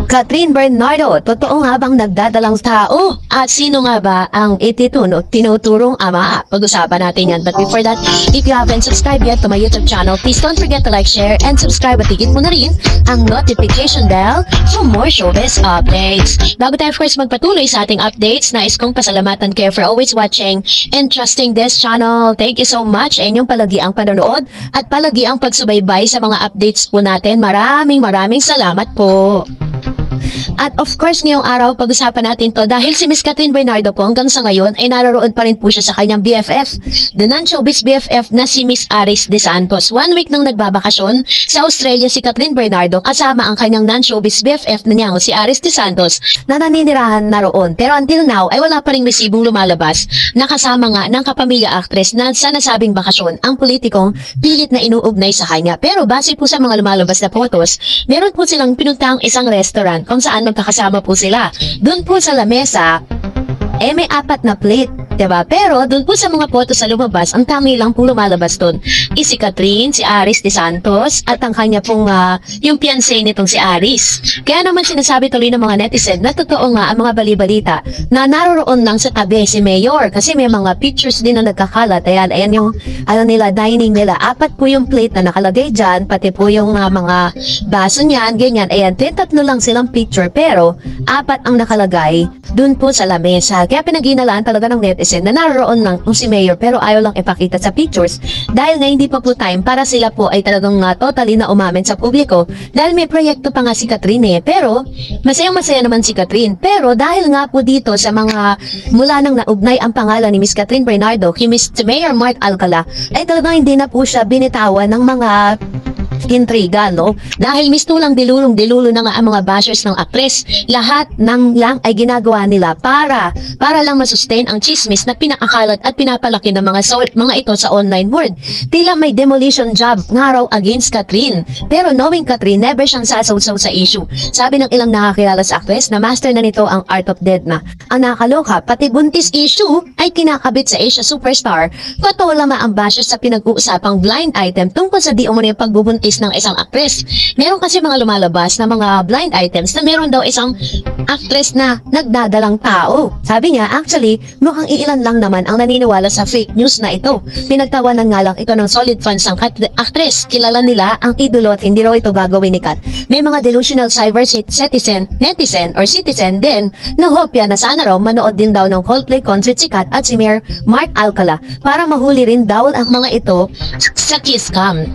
Catherine Bernardo, totoo nga bang nagdadalang tao? At sino nga ba ang tinuturong ama? Pag-usapan natin yan. But before that, if you haven't subscribed yet to my YouTube channel, please don't forget to like, share, and subscribe at higit mo na rin ang notification bell for more showbiz updates. Bago tayo first magpatuloy sa ating updates, nais kong pasalamatan kayo for always watching and trusting this channel. Thank you so much sa inyong palagi ang panonood at palagi ang pagsubaybay sa mga updates po natin. Maraming salamat po. At of course, ngayong araw, pag-usapan natin to dahil si Miss Catherine Bernardo po hanggang sa ngayon ay naroon pa rin po siya sa kanyang BFF, the non-showbiz BFF na si Miss Aris De Santos. 1 week nang nagbabakasyon sa Australia si Catherine Bernardo kasama ang kanyang non-showbiz BFF na niyang si Aris De Santos na naninirahan naroon. Pero until now ay wala pa rin resibong lumalabas na kasama nga ng kapamilya actress na sa nasabing bakasyon ang politikong pilit na inuugnay sa kanya. Pero base po sa mga lumalabas na photos, meron po silang pinuntang isang restaurant kung saan magkakasama po sila. Doon po sa lamesa, may 4 na plate, diba? Pero doon po sa mga photos sa lumabas, ang tangi lang po lumalabas doon is si Catherine, si Aris De Santos, at ang kanya pong yung fiancé nitong si Aris. Kaya naman sinasabi tuloy ng mga netizen na totoo nga ang mga balibalita na naroon lang sa tabi si Mayor kasi may mga pictures din na nagkakalat. Ayan yung dining nila. 4 po yung plate na nakalagay dyan, pati po yung mga baso niyan, ganyan. Ayan, 3 lang silang picture pero 4 ang nakalagay doon po sa lamesa. Kaya pinag-inalaan talaga ng netizen na naroon lang si Mayor pero ayaw lang ipakita sa pictures dahil nga hindi pa po time para sila po ay talagang totally na umamin sa publiko dahil may proyekto pa nga si Catherine pero masayang-masaya naman si Catherine. Pero dahil nga po dito sa mga mula nang naugnay ang pangalan ni Miss Catherine Bernardo kay Miss Mayor Mark Alcala ay talagang hindi na po siya binitawan ng mga intriga, no? Dahil mistulang dilulo na nga ang mga bashers ng actress. Lahat ng lang ay ginagawa nila para lang masustain ang chismis na pinakakalat at pinapalaki ng mga ito sa online world. Tila may demolition job nga raw against Catherine. Pero knowing Catherine, never siyang sasawsaw sa issue. Sabi ng ilang nakakilala sa actress na master na nito ang art of dead na. Ang nakaloka, pati buntis issue ay kinakabit sa Asia superstar. Patulama ang bashers sa pinag-uusapang blind item tungkol sa di umano yung pagbubuntis ng isang actress. Meron kasi mga lumalabas na mga blind items na meron daw isang actress na nagdadalang tao. Sabi niya, actually, mukhang iilan lang naman ang naniniwala sa fake news na ito. Pinagtawanan nga lang ito ng solid fans ang actress. Kilala nila ang idolo at hindi raw ito gagawin ni Kat. May mga delusional cyber netizen din na hopya na sana raw manood din daw ng Coldplay concert si Kat at si Mayor Mark Alcala para mahuli rin daw ang mga ito sa kiss cam.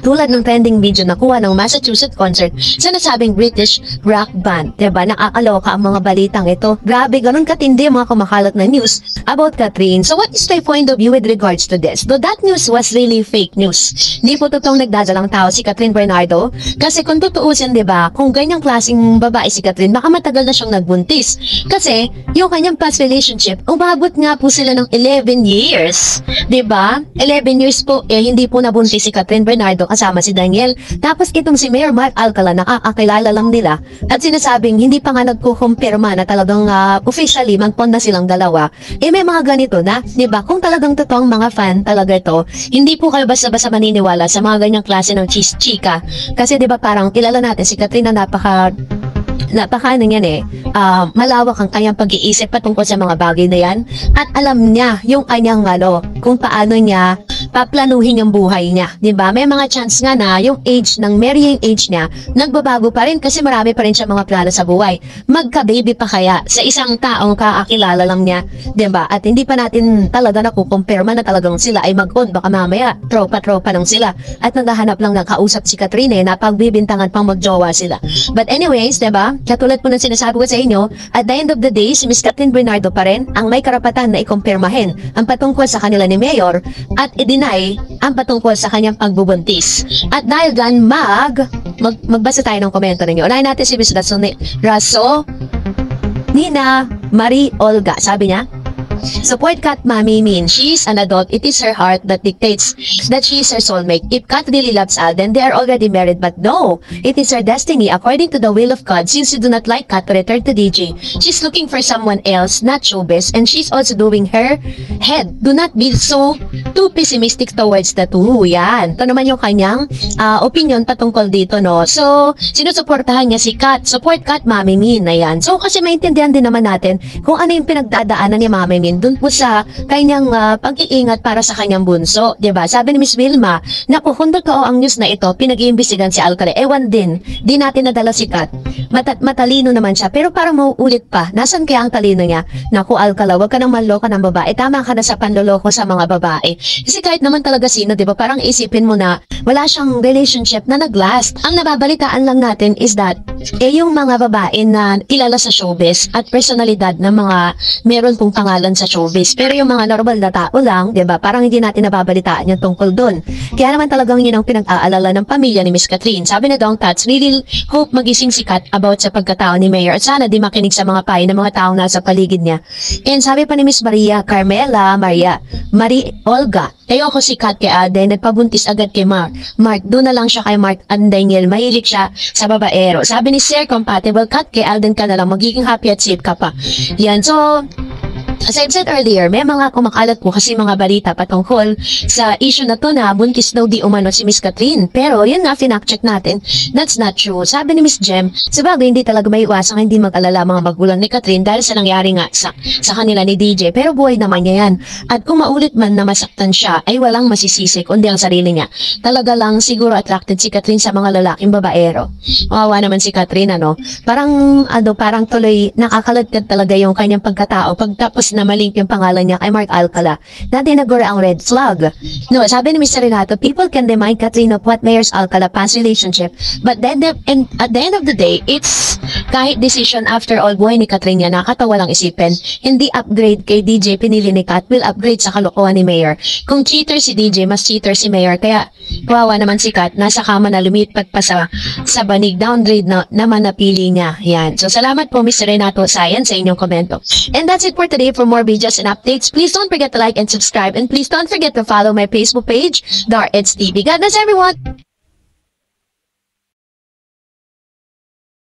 Tulad ng trending video na kuha ng Massachusetts concert sa nasabing British rock band. Diba? Nakakaloka ang mga balitang ito. Grabe, ganun katindi mga kumakalat na news about Catherine. So what is my point of view with regards to this? Though that news was really fake news. Hindi po totoong nagdadalang tao si Catherine Bernardo. Kasi kung tutuusin, diba, kung ganyang klaseng babae si Catherine, baka matagal na siyang nagbuntis. Kasi yung kanyang past relationship, umabot nga po sila ng 11 years. Diba? 11 years po, hindi po nabuntis si Catherine Bernardo kasama si Daniel. Tapos itong si Mayor Mark Alcala nakakakilala lang nila at sinasabing hindi pa nga nagkukumpirma na talagang officially magpon na silang dalawa. May mga ganito na, diba? Kung talagang totoong mga fan talaga ito, hindi po kayo basta-basta maniniwala sa mga ganyang klase ng chika. Kasi diba parang kilala natin si Catherine na napaka malawak ang kanyang pag-iisip patungkol sa mga bagay na yan at alam niya yung kanyang kung paano niya paplanuhin yung buhay niya, diba? May mga chance nga na yung age ng marrying age niya nagbabago pa rin kasi marami pa rin siya mga plano sa buhay. Magka-baby pa kaya sa isang taong kakakilala lang niya, diba? At hindi pa natin talaga nakukumpirma na talagang sila ay mag-on, baka mamaya tropa-tropa lang sila at naghahanap lang ng kausap si Catherine na pagbibintangan pang magjowa sila. But anyways, diba? Katulad po ng sinasabi ko sa inyo, at the end of the day, si Miss Catherine Bernardo pa rin ang may karapatan na ikumpirmahin ang patungkol sa kanila ni Mayor at i-deny ang patungkol sa kanyang pagbubuntis. At dahil dyan, magbasa tayo ng komento ninyo. Unahin natin si Miss Raso Nina Marie Olga. Sabi niya, Support Kat Mami Min. She is an adult. It is her heart that dictates that she is her soulmate. If Kat really loves Alden, they are already married. But no, it is her destiny. According to the will of God, since you do not like Kat to return to DJ, she's looking for someone else, not showbiz, and she's also doing her head. Do not be so too pessimistic towards the two. Yan. Ito naman yung kanyang opinion patungkol dito, no? So, sinusuportahan niya si Kat. Support Kat Mami Min. Ayan. So, kasi maintindihan din naman natin kung ano yung pinagdadaanan ni Mami Min dun po sa kanyang pag-iingat para sa kanyang bunso. Diba? Sabi ni Miss Wilma, naku, kung totoo ang news na ito, pinag-iimbestigan si Alcala. Ewan din. Di natin nadala si Kat. Matalino naman siya. Pero parang mauulit pa. Nasaan kaya ang talino niya? Naku, Alcala, wag ka nang manloko ng babae. Tama ka na sa panloloko sa mga babae. Kasi kahit naman talaga sino, diba? Parang isipin mo na wala siyang relationship na nag-last. Ang nababalitaan lang natin is that yung mga babae na kilala sa showbiz at personalidad ng mga meron pong pangalan sa showbiz. Pero yung mga normal na tao lang, diba? Parang hindi natin nababalitaan yung tungkol dun. Kaya naman talagang yun ang pinag-aalala ng pamilya ni Miss Catherine. Sabi na Dong Tats, really hope magising si Kat about sa pagkatao ni Mayor at sana di makinig sa mga payo ng mga taong nasa paligid niya. And sabi pa ni Miss Maria Carmela, Marie Olga, ayoko si Kat kay Alden, nagpabuntis agad kay Mark. Doon na lang siya kay Mark and Daniel, mahilig siya sa babaero. Sabi ni Sir, compatible Kat kay Alden ka na lang, magiging happy at safe ka pa. Yan, so as I've said earlier, may mga kumakalat po kasi mga balita patungkol sa issue na to na buntis daw di umano si Miss Catherine. Pero yun nga, finact-check natin, that's not true. Sabi ni Miss Jem, sabagay hindi talaga may iwasang hindi mag-alala mga magulang ni Catherine dahil sa nangyari nga sa kanila ni DJ. Pero buhay naman niya yan. At kung maulit man na masaktan siya, ay walang masisisi kundi ang sarili niya. Talaga lang siguro attracted si Catherine sa mga lalaking babaero. Mawawa naman si Catherine, ano? Parang tuloy nakakalagkad talaga yung kanyang pagkatao pagtapos na malink yung pangalan niya kay Mark Alcala na tinagura ang red flag. No, sabi ni Mr. Renato, people can demand Catherine of what Mayor's Alcala past relationship, but then at the end of the day, it's kahit decision after all buhay ni Catherine niya, nakatawa lang isipin. Hindi upgrade kay DJ pinili ni Kat, will upgrade sa kalokohan ni Mayor. Kung cheater si DJ, mas cheater si Mayor, kaya kawawa naman si Kat, nasa kama na lumipat pa sa banig, downgrade na naman napili niya. Yan. So salamat po Mr. Renato Science sa inyong komento. And that's it for today. For more videos and updates, please don't forget to like and subscribe, and please don't forget to follow my Facebook page, Dar Eds TV. God bless everyone!